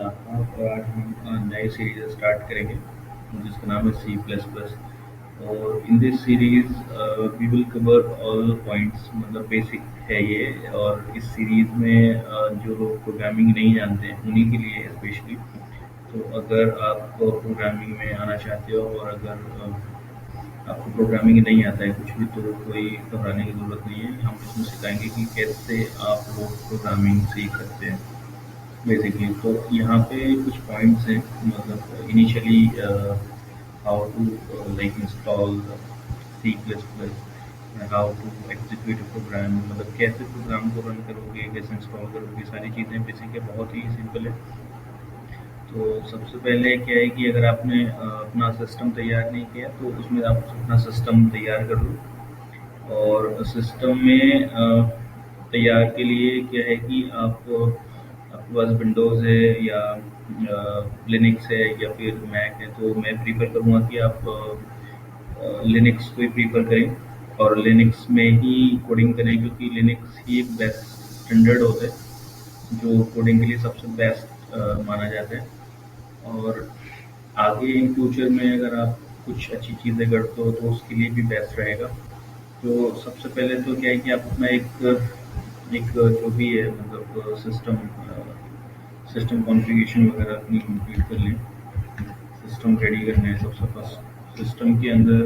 आफताब और आज हम नई सीरीज स्टार्ट करेंगे जिसका नाम है सी प्लस प्लस। और in this series we will cover all points, मतलब बेसिक है ये। और इस सीरीज में जो लोग प्रोग्रामिंग नहीं जानते हैं उन्हीं के लिए स्पेशली। तो अगर आप प्रोग्रामिंग में आना चाहते हो और अगर आपको प्रोग्रामिंग नहीं आता है कुछ भी, तो कोई घबराने की ज़रूरत नहीं है। हम इसमें सिखाएंगे कि कैसे आप लोग प्रोग्रामिंग सीख सकते हैं बेसिकली। तो यहाँ पे कुछ पॉइंट्स हैं, मतलब initially how to like install C plus plus, how to execute program, मतलब कैसे प्रोग्राम को रन करोगे, कैसे इंस्टॉल करोगे, सारी चीज़ें बेसिक है, बहुत ही सिंपल है। तो सबसे पहले क्या है कि अगर आपने अपना सिस्टम तैयार नहीं किया तो उसमें आप अपना सिस्टम तैयार कर लो। और सिस्टम में तैयार के लिए क्या है कि आपके पास विंडोज़ है या लिनक्स है या फिर मैक है, तो मैं प्रीफर करूँगा कि आप लिनक्स को ही प्रीफर करें और लिनक्स में ही कोडिंग करें, क्योंकि लिनक्स ही एक बेस्ट स्टैंडर्ड होता है जो कोडिंग के लिए सबसे बेस्ट माना जाता है। और आगे इन फ्यूचर में अगर आप कुछ अच्छी चीज़ें करते हो तो उसके लिए भी बेस्ट रहेगा। तो सबसे पहले तो क्या है कि आप अपना एक एक जो भी है, मतलब सिस्टम कॉन्फ़िगरेशन वगैरह अपनी कंप्लीट कर लें। सिस्टम रेडी करना है सबसे फर्स्ट। सिस्टम के अंदर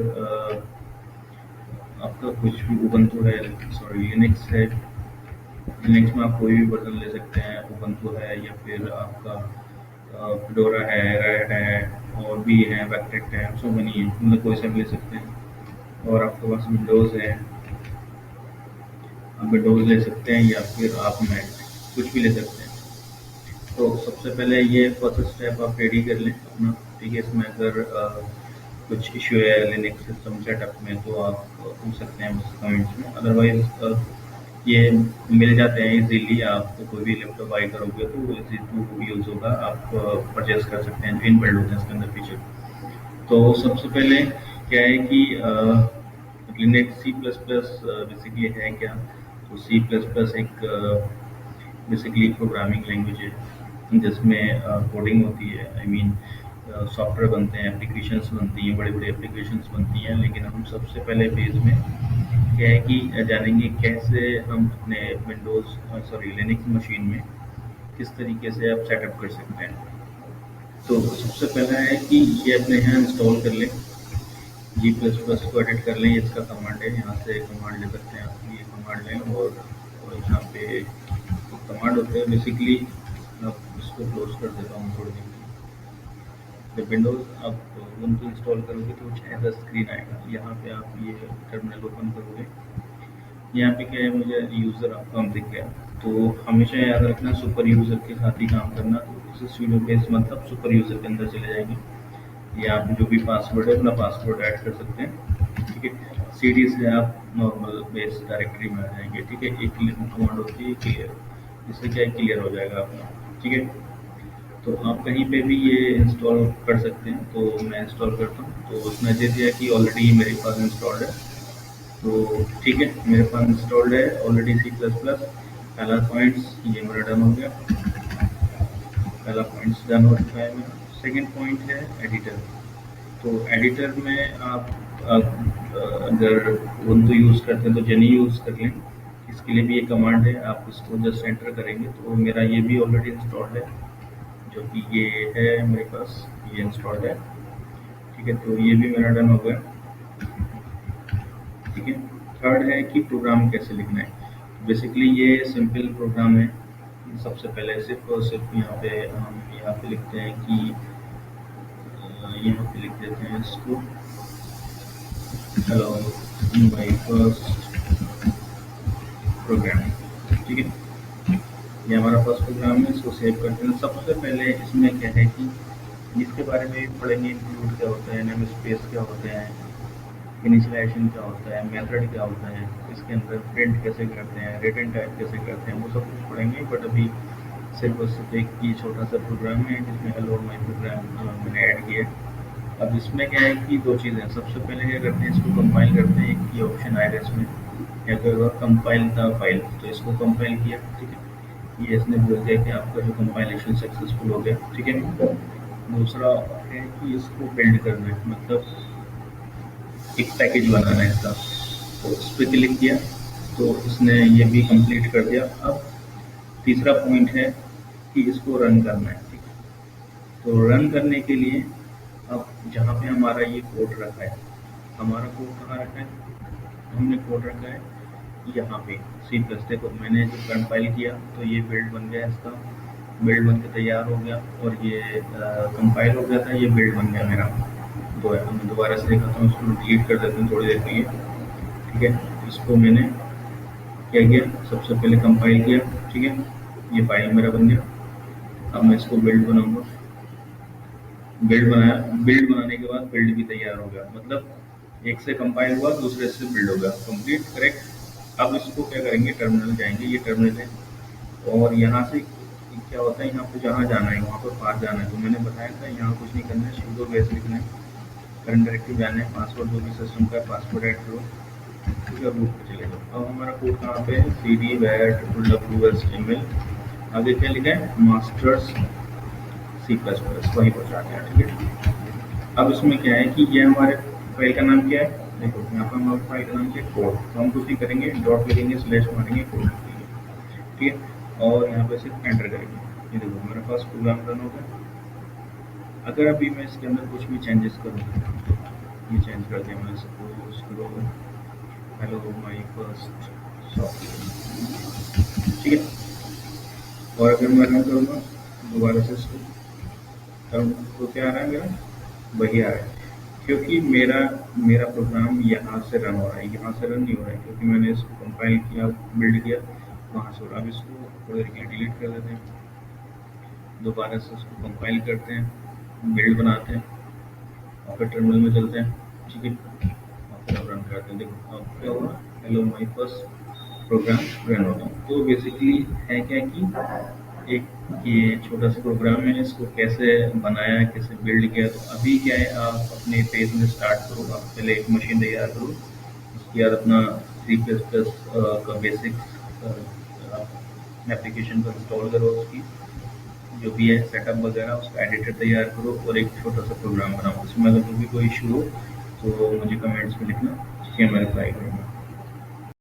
आपका कुछ भी उबंटू है, सॉरी लिनक्स है। लिनक्स में आप कोई भी वर्जन ले सकते हैं, उबंटू है या फिर आपका फिडोरा है, रेड है, और भी है, वेक्टेक है, सो मनी है, मतलब कोई सा भी ले सकते हैं। और आपके पास विंडोज़ है, आप विंडोज़ ले सकते हैं या फिर आप मैक, कुछ भी ले सकते हैं। तो सबसे पहले ये फर्स्ट स्टेप आप रेडी कर लें अपना, ठीक है। इसमें अगर कुछ इशू है लिनक्स सिस्टम सेटअप में तो आप पूछ सकते हैं मुझसे कमेंट्स में, अदरवाइज ये मिल जाते हैं इजीली। आप कोई भी लैपटॉप बाई करोगे तो वो इजी टू यूज़ होगा, आप परचेज कर सकते हैं, जो इनबिल्ड होते हैं इसके अंदर फीचर। तो सबसे पहले क्या है कि Linux C plus plus basically है क्या। तो सी प्लस प्लस एक बेसिकली प्रोग्रामिंग लैंग्वेज है जिसमें कोडिंग होती है। आई मीन सॉफ्टवेयर बनते हैं, एप्लीकेशंस बनती हैं, बड़ी बड़ी एप्लीकेशंस बनती हैं। लेकिन हम सबसे पहले पेज में क्या है कि जानेंगे कैसे हम अपने विंडोज़ सॉरी लिनक्स मशीन में किस तरीके से आप सेटअप कर सकते हैं। तो सबसे पहला है कि ये अपने यहाँ इंस्टॉल कर लें, जी प्लस प्लस को एडिट कर लें। इसका कमांड है, यहाँ से कमांड ले सकते हैं आप, ये कमांड लें। और यहाँ पे कमांड होते हैं बेसिकली। अब इसको क्लोज कर देता हूँ थोड़ी देर के लिए। जब विंडोज़ आप उबंटू इंस्टॉल करोगे तो कुछ ऐसा स्क्रीन आएगा। यहाँ पे आप ये टर्मिनल ओपन करोगे, यहाँ पे क्या है, मुझे यूज़र आपका दिख गया। तो हमेशा याद रखना सुपर यूज़र के साथ ही काम करना। तो इस वीडियो पे इस मतलब सुपर यूज़र के अंदर चले जाएंगे, या आप जो भी पासवर्ड है अपना पासवर्ड ऐड कर सकते हैं, ठीक है। सीडी से आप नॉर्मल बेस डायरेक्टरी में आ जाएंगे, ठीक है। एक कमांड होती है क्लियर, इससे क्या है क्लियर हो जाएगा अपना, ठीक है। तो आप कहीं पे भी ये इंस्टॉल कर सकते हैं। तो मैं इंस्टॉल करता हूँ, तो उसमें दे दिया कि ऑलरेडी मेरे पास इंस्टॉल्ड है। तो ठीक है, मेरे पास इंस्टॉल्ड है ऑलरेडी सी प्लस प्लस। पहला पॉइंट्स ये मेरा डन हो गया, पहला पॉइंट्स डन हो चुका है मेरा। सेकेंड पॉइंट है एडिटर। तो एडिटर में आप अगर उबंटू यूज़ करते हैं तो जेनी यूज़ कर लें। इसके लिए भी ये कमांड है, आप इसको जस्ट एंटर करेंगे। तो मेरा ये भी ऑलरेडी इंस्टॉल्ड है, जो कि ये है मेरे पास, ये इंस्टॉल्ड है, ठीक है। तो ये भी मेरा डन हो गया, ठीक है। थर्ड है कि प्रोग्राम कैसे लिखना है। बेसिकली ये सिंपल प्रोग्राम है। सबसे पहले सिर्फ और सिर्फ यहाँ पे हम यहाँ पे लिखते हैं कि यहाँ पे लिख देते हैं इसको, हेलो माय फर्स्ट प्रोग्राम, ठीक है। ये हमारा फर्स्ट प्रोग्राम है, इसको सेव करते हैं। सबसे पहले इसमें क्या है कि इसके बारे में भी पढ़ेंगे, इंक्लूड क्या होता है, नेम स्पेस क्या होते हैं, इनिशियलाइजेशन क्या होता है, मेथड क्या होता है, इसके अंदर प्रिंट कैसे करते हैं, रिटर्न टाइप कैसे करते हैं, वो सब कुछ पढ़ेंगे। बट अभी सिर्फ और सिर्फ एक ये छोटा सा प्रोग्राम है जिसमें हेलो माय प्रोग्राम मैंने ऐड किया। अब इसमें क्या है कि दो चीज़ें, सबसे पहले क्या करते हैं, इसको कंपाइल करते हैं। एक ये ऑप्शन आएगा इसमें, या फिर कंपाइल द फाइल, तो इसको कंपाइल किया, ठीक है। ये इसने बोल दिया कि आपका जो कंपाइलेशन सक्सेसफुल हो गया, ठीक है। दूसरा है कि इसको बिल्ड करना है, मतलब एक पैकेज बनाना है इसका, तो इस पे क्लिक किया तो इसने ये भी कंप्लीट कर दिया। अब तीसरा पॉइंट है कि इसको रन करना है, ठीक है। तो रन करने के लिए अब जहाँ पे हमारा ये कोड रखा है, हमारा कोड कहाँ रखा है, हमने कोड रखा है यहाँ पे सी प्लस। देखो मैंने जब कंपाइल किया तो ये बिल्ड बन गया, इसका बिल्ड बन के तैयार हो गया, और ये कंपाइल हो गया था, ये बिल्ड बन गया मेरा। तो मैं दोबारा से देखा था, उसको डिलीट कर देते हैं थोड़ी देर के लिए, ठीक है। इसको मैंने क्या किया, सबसे पहले कंपाइल किया, ठीक है, ये फाइल मेरा बन गया। अब मैं इसको बिल्ड बनाऊंगा, बिल्ड बनाया, बिल्ड बनाने के बाद बिल्ड भी तैयार हो गया, मतलब एक से कंपाइल हुआ, दूसरे से बिल्ड हो गया, कंप्लीट, करेक्ट। अब इसको क्या करेंगे, टर्मिनल जाएंगे, ये टर्मिनल है, और यहाँ से क्या होता है, यहाँ पे जहाँ जाना है वहाँ पर पास जाना है। तो मैंने बताया था यहाँ कुछ नहीं करना है, sudo बेस लिखना है, करंट डायरेक्टरी जाना है, पासवर्ड जो भी सिस्टम का पासवर्ड ऐड करो, ठीक है, रूट पे चले जाओ। अब हमारा कोड कहाँ पे है, cd var wsml, आगे क्या लिखा है, मास्टर्स सी प्लस प्लस, वहीं पहुँचा दिया, ठीक है। अब इसमें क्या है कि ये हमारे फाइल का नाम क्या है, देखो यहाँ पर हमारे फाइल का नाम क्या है, कोड। तो हम कुछ नहीं करेंगे, डॉट लिखेंगे, स्लैश मारेंगे, कोड लिखेंगे, ठीक है, और यहाँ पे सिर्फ एंटर करेंगे। ये देखो मेरे पास प्रोग्राम रन हो गया। अगर अभी मैं इसके अंदर कुछ भी चेंजेस करूँ, ये चेंज कर दिया मैंने, सपोज करो हेलो माई फर्स्ट सॉफ्टवेयर, ठीक है। और अगर मैं रन करूँगा दोबारा से इसको करूँगा तो क्या आ रहा है मेरा, वही आ रहा है, क्योंकि मेरा मेरा प्रोग्राम यहाँ से रन हो रहा है, यहाँ से रन नहीं हो रहा है, क्योंकि मैंने इसको कंपाइल किया, बिल्ड किया, वहाँ से हो रहा है। अब इसको थोड़ी देर के लिए डिलीट कर देते हैं, दोबारा से उसको कंपाइल करते हैं, बिल्ड बनाते हैं, और फिर टर्मिनल में चलते हैं, ठीक है, और फिर अब रन करते हैं। देखो अब क्या हुआ, hello my first program run हो गया। तो बेसिकली है क्या कि एक ये छोटा सा प्रोग्राम है, इसको कैसे बनाया, कैसे बिल्ड किया। तो अभी क्या है, आप अपने पेज में स्टार्ट करो, आप पहले एक मशीन तैयार करो, उसके बाद अपना सी प्लस प्लस का बेसिक एप्लीकेशन को इंस्टॉल करो, उसकी जो भी है सेटअप वगैरह, उसका एडिटर तैयार करो, और एक छोटा सा प्रोग्राम बनाओ। उसमें अगर भी कोई इशू हो तो मुझे कमेंट्स में लिखना, ठीक है, मैं रिप्लाई करूँगा।